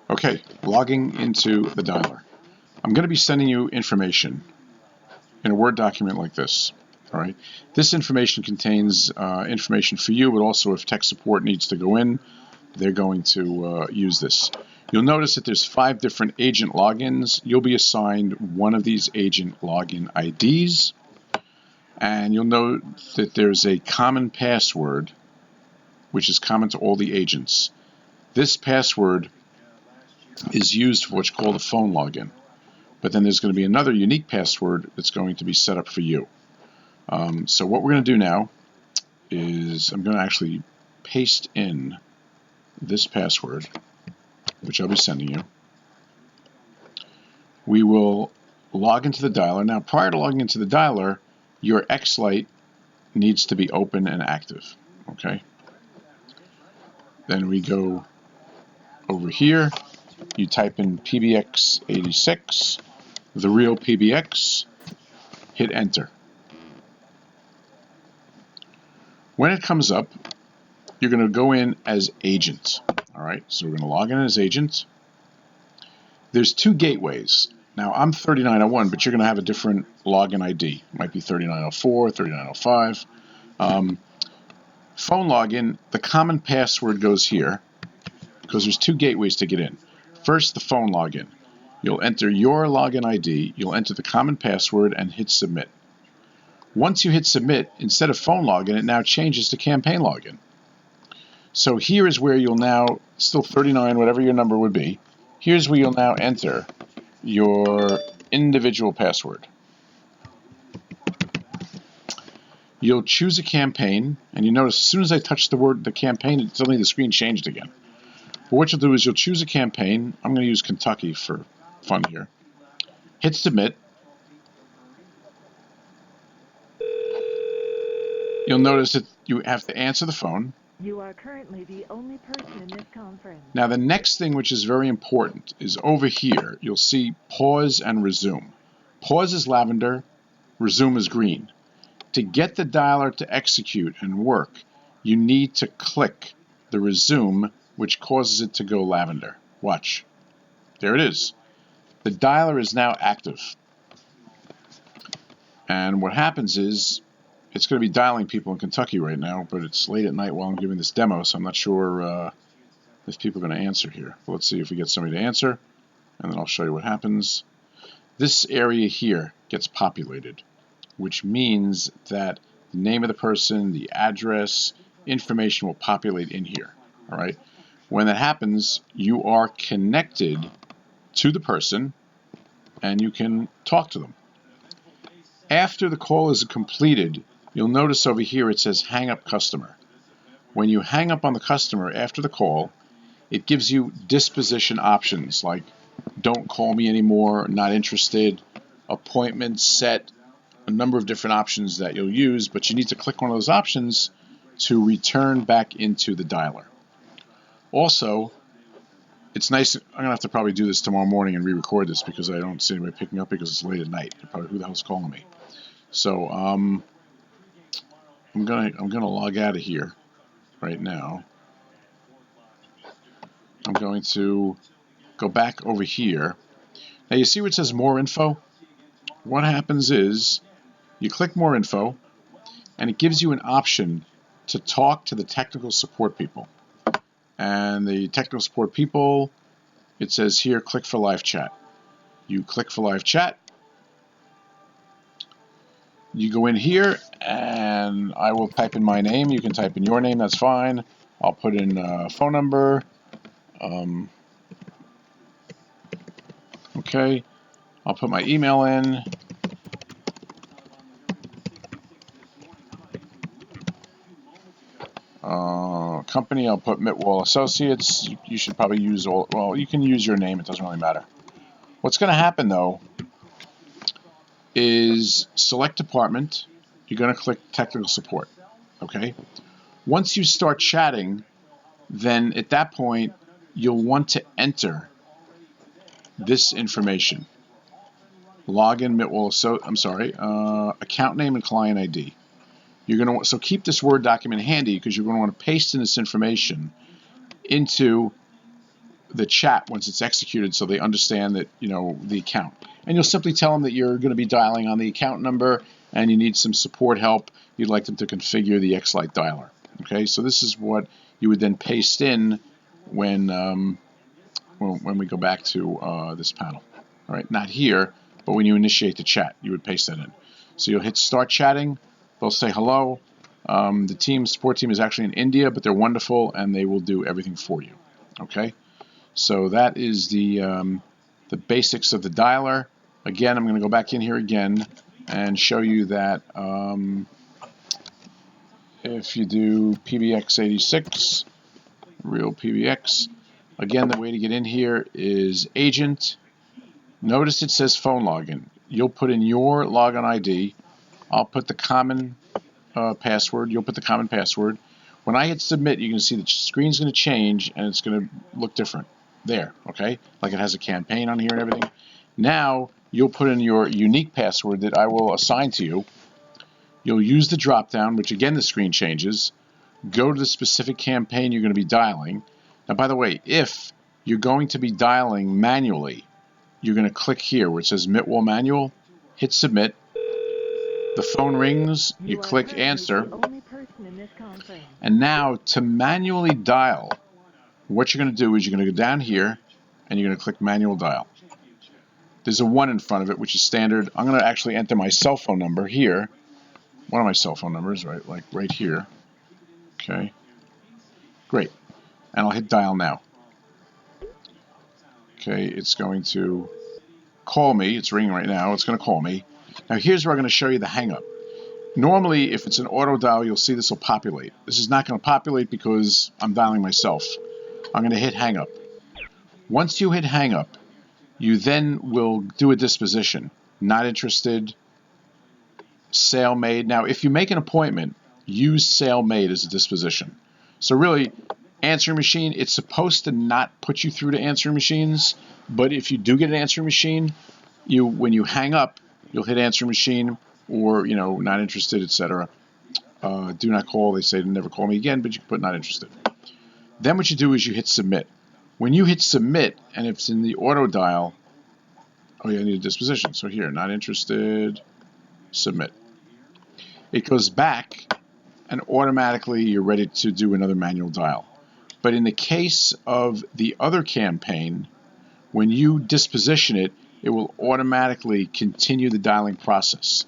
Okay, logging into the dialer. I'm going to be sending you information in a Word document like this. All right. This information contains information for you, but also if tech support needs to go in, they're going to use this. You'll notice that there's 5 different agent logins. You'll be assigned one of these agent login IDs, and you'll note that there's a common password, which is common to all the agents. This password is used for what's called a phone login, but then there's going to be another unique password that's going to be set up for you. So what we're going to do now is I'm going to actually paste in this password, which I'll be sending you. We will log into the dialer. Now, prior to logging into the dialer, your X-Lite needs to be open and active. Okay. Then we go over here. You type in PBX86, the real PBX, hit enter. When it comes up, you're going to go in as agent. All right, so we're going to log in as agent. There's 2 gateways. Now, I'm 3901, but you're going to have a different login ID. It might be 3904, 3905. Phone login, the common password goes here because there's 2 gateways to get in. First, the phone login. You'll enter your login ID, you'll enter the common password, and hit submit. Once you hit submit, instead of phone login, it now changes to campaign login. So here is where you'll now, still 39, whatever your number would be, here's where you'll now enter your individual password. You'll choose a campaign, and you notice as soon as I touch the campaign, suddenly the screen changed again. But what you'll do is you'll choose a campaign. I'm going to use Kentucky for fun here. Hit submit. You'll notice that you have to answer the phone. You are currently the only person in this conference. Now the next thing, which is very important, is over here. You'll see pause and resume. Pause is lavender, resume is green. To get the dialer to execute and work, you need to click the resume, which causes it to go lavender. Watch. There it is. The dialer is now active. And what happens is, it's going to be dialing people in Kentucky right now, but it's late at night while I'm giving this demo, so I'm not sure if people are going to answer here. But let's see if we get somebody to answer, and then I'll show you what happens. This area here gets populated, which means that the name of the person, the address, information will populate in here. All right. When that happens, you are connected to the person, and you can talk to them. After the call is completed, you'll notice over here it says hang up customer. When you hang up on the customer after the call, it gives you disposition options like don't call me anymore, not interested, appointment set, a number of different options that you'll use, but you need to click one of those options to return back into the dialer. Also, it's nice, I'm going to have to probably do this tomorrow morning and re-record this because I don't see anybody picking up because it's late at night. Probably who the hell's calling me? So I'm gonna log out of here right now. I'm going to go back over here. Now you see where it says more info? What happens is you click more info and it gives you an option to talk to the technical support people. And the technical support people, it says here, click for live chat. You click for live chat. You go in here, and I will type in my name. You can type in your name, that's fine. I'll put in a phone number. Okay. I'll put my email in. Company, I'll put Mitwall Associates. You should probably use well, you can use your name. It doesn't really matter. What's going to happen, though, is select department. You're going to click technical support. Okay. Once you start chatting, then at that point, you'll want to enter this information. Login, Mitwall, account name and client ID. You're going to so keep this Word document handy because you're going to want to paste in this information into the chat once it's executed, so they understand that, you know, the account. And you'll simply tell them that you're going to be dialing on the account number and you need some support help. You'd like them to configure the X-Lite dialer. Okay, so this is what you would then paste in when we go back to this panel. All right, not here, but when you initiate the chat, you would paste that in. So you'll hit start chatting. They'll say hello. The support team is actually in India, but they're wonderful and they will do everything for you. Okay. So that is the basics of the dialer. Again, I'm going to go back in here again and show you that if you do PBX86, real PBX, again, the way to get in here is agent. Notice it says phone login. You'll put in your login ID. I'll put the common password. You'll put the common password. When I hit submit, you can see the screen's going to change and it's going to look different. There, okay? Like it has a campaign on here and everything. Now, you'll put in your unique password that I will assign to you. You'll use the drop-down, which again the screen changes. Go to the specific campaign you're going to be dialing. Now, by the way, if you're going to be dialing manually, you're going to click here where it says Mitwall Manual, hit submit. The phone rings, you click answer. And now, to manually dial, what you're going to do is you're going to go down here and you're going to click manual dial. There's a 1 in front of it, which is standard. I'm going to actually enter my cell phone number here. One of my cell phone numbers, right, like right here. Okay. Great. And I'll hit dial now. Okay, it's going to call me. It's ringing right now. It's going to call me. Now here's where I'm going to show you the hang up. Normally, if it's an auto dial, you'll see this will populate. This is not going to populate because I'm dialing myself. I'm going to hit hang up. Once you hit hang up, you then will do a disposition. Not interested, sale made. Now, if you make an appointment, use sale made as a disposition. So really, answering machine, it's supposed to not put you through to answering machines, but if you do get an answering machine, when you hang up, you'll hit answering machine or, you know, not interested, etc. Do not call. They say to never call me again, but you can put not interested. Then what you do is you hit submit. When you hit submit, and if it's in the auto dial, oh yeah, I need a disposition. So here, not interested, submit. It goes back, and automatically you're ready to do another manual dial. But in the case of the other campaign, when you disposition it, it will automatically continue the dialing process.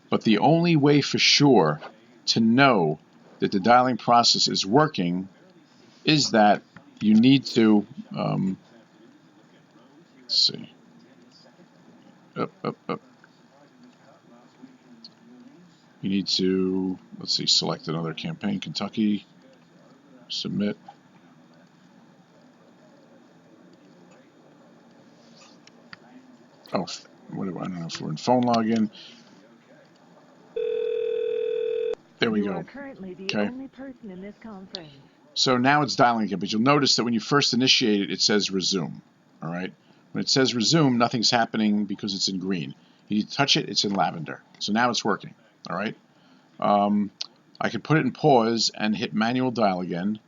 But the only way for sure to know that the dialing process is working is that you need to, let's see, up. You need to, let's see, select another campaign, Kentucky, submit. Oh, I don't know if we're in phone login. There we go. Okay. So now it's dialing again, but you'll notice that when you first initiate it, it says resume. All right. When it says resume, nothing's happening because it's in green. You touch it, it's in lavender. So now it's working. All right. I could put it in pause and hit manual dial again.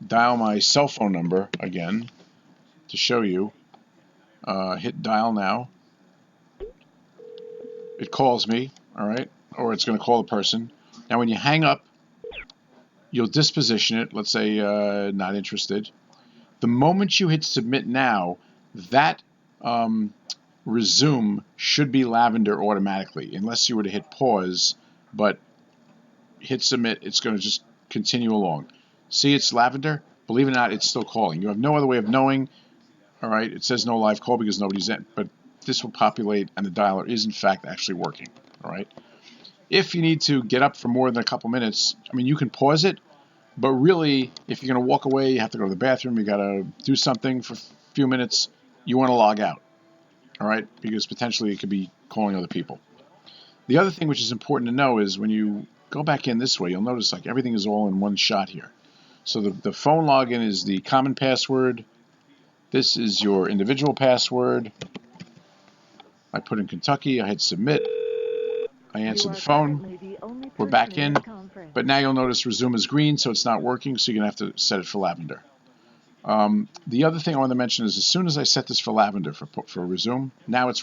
Dial my cell phone number again to show you. Hit dial now. It calls me. All right. Or it's going to call the person. Now when you hang up, you'll disposition it. Let's say not interested. The moment you hit submit now, that resume should be lavender automatically, unless you were to hit pause, but hit submit, it's going to just continue along. See, it's lavender. Believe it or not, it's still calling. You have no other way of knowing. All right, it says no live call because nobody's in, but this will populate and the dialer is in fact actually working. All right. If you need to get up for more than a couple minutes, I mean, you can pause it, but really, if you're going to walk away, you have to go to the bathroom, you got to do something for a few minutes, you want to log out, all right, because potentially it could be calling other people. The other thing which is important to know is when you go back in this way, you'll notice like everything is all in one shot here. So the phone login is the common password. This is your individual password. I put in Kentucky, I hit submit. I answer the phone. We're back in, but now you'll notice resume is green, so it's not working, so you're going to have to set it for lavender. The other thing I want to mention is as soon as I set this for lavender for resume, now it's